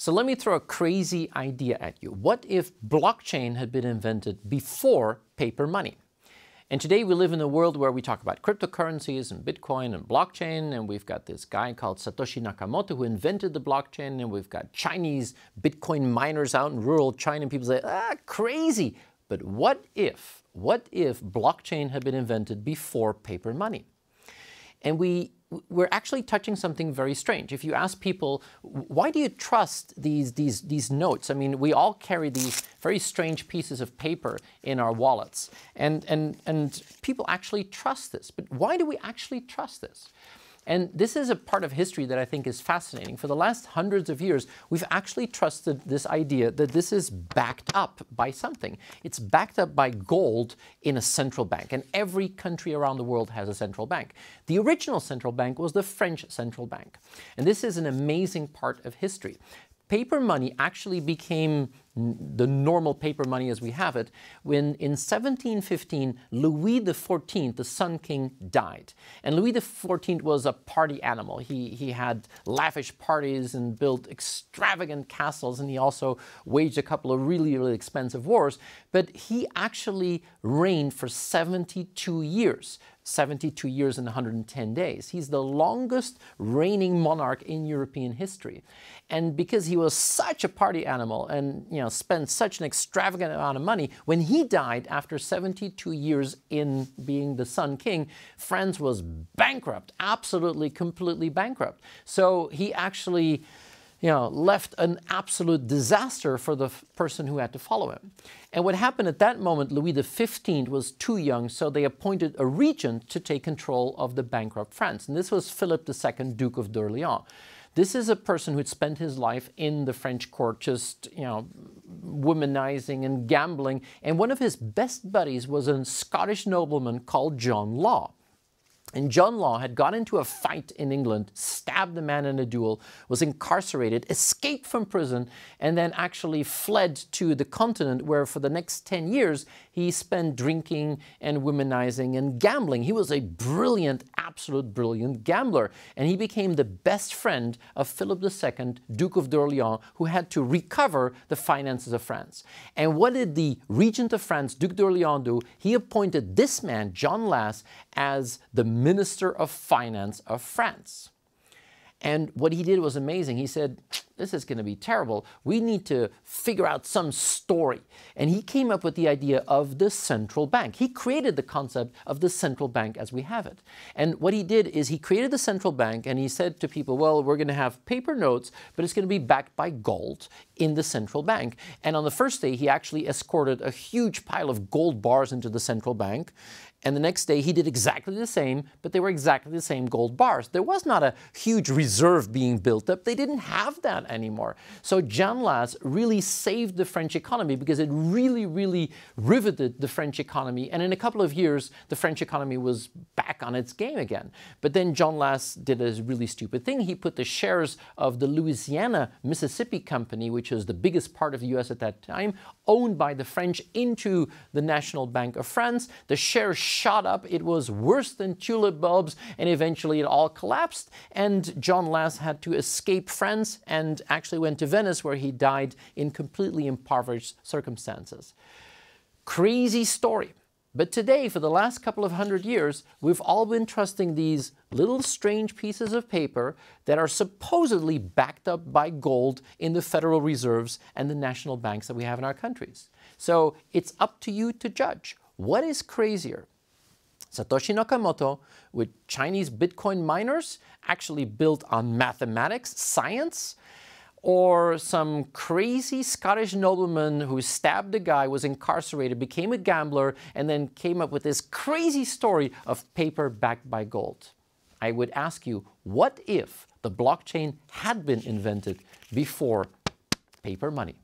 So let me throw a crazy idea at you. What if blockchain had been invented before paper money? And today we live in a world where we talk about cryptocurrencies and Bitcoin and blockchain, and we've got this guy called Satoshi Nakamoto who invented the blockchain, and we've got Chinese Bitcoin miners out in rural China, and people say, crazy. But what if blockchain had been invented before paper money? And we're actually touching something very strange. If you ask people, why do you trust these notes? I mean, we all carry these very strange pieces of paper in our wallets. And people actually trust this. But why do we actually trust this? And this is a part of history that I think is fascinating. For the last hundreds of years, we've actually trusted this idea that this is backed up by something. It's backed up by gold in a central bank. And every country around the world has a central bank. The original central bank was the French central bank. And this is an amazing part of history. Paper money actually became the normal paper money as we have it when in 1715 Louis XIV, the Sun King, died. And Louis XIV was a party animal. He had lavish parties and built extravagant castles, and he also waged a couple of really expensive wars. But he actually reigned for 72 years. 72 years and 110 days. He's the longest reigning monarch in European history. And because he was such a party animal and spent such an extravagant amount of money, when he died after 72 years in being the Sun King, France was bankrupt, absolutely, completely bankrupt. So he actually left an absolute disaster for the person who had to follow him. And what happened at that moment, Louis XV was too young, so they appointed a regent to take control of the bankrupt France. And this was Philip II, Duke of D'Orléans. This is a person who had spent his life in the French court just, womanizing and gambling. And one of his best buddies was a Scottish nobleman called John Law. And John Law had got into a fight in England, stabbed a man in a duel, was incarcerated, escaped from prison, and then actually fled to the continent where for the next 10 years he spent drinking and womanizing and gambling. He was a brilliant, absolute brilliant gambler. And he became the best friend of Philip II, Duke of D'Orléans, who had to recover the finances of France. And what did the regent of France, Duke d'Orléans, do? He appointed this man, John Law, as the Minister of Finance of France. And what he did was amazing. He said, this is going to be terrible. We need to figure out some story. And he came up with the idea of the central bank. He created the concept of the central bank as we have it. And what he did is he created the central bank and he said to people, well, we're going to have paper notes, but it's going to be backed by gold in the central bank. And on the first day, he actually escorted a huge pile of gold bars into the central bank. And the next day, he did exactly the same, but they were exactly the same gold bars. There was not a huge reserve being built up. They didn't have that anymore. So John Law really saved the French economy because it really riveted the French economy. And in a couple of years, the French economy was back on its game again. But then John Law did a really stupid thing. He put the shares of the Louisiana Mississippi Company, which was the biggest part of the US at that time, owned by the French, into the National Bank of France. The shares shot up. It was worse than tulip bulbs, and eventually it all collapsed. And John Law had to escape France and actually went to Venice, where he died in completely impoverished circumstances. Crazy story. But today, for the last couple of hundred years, we've all been trusting these little strange pieces of paper that are supposedly backed up by gold in the Federal Reserves and the national banks that we have in our countries. So it's up to you to judge. What is crazier? Satoshi Nakamoto with Chinese Bitcoin miners actually built on mathematics, science, or some crazy Scottish nobleman who stabbed a guy, was incarcerated, became a gambler, and then came up with this crazy story of paper backed by gold? I would ask you, what if the blockchain had been invented before paper money?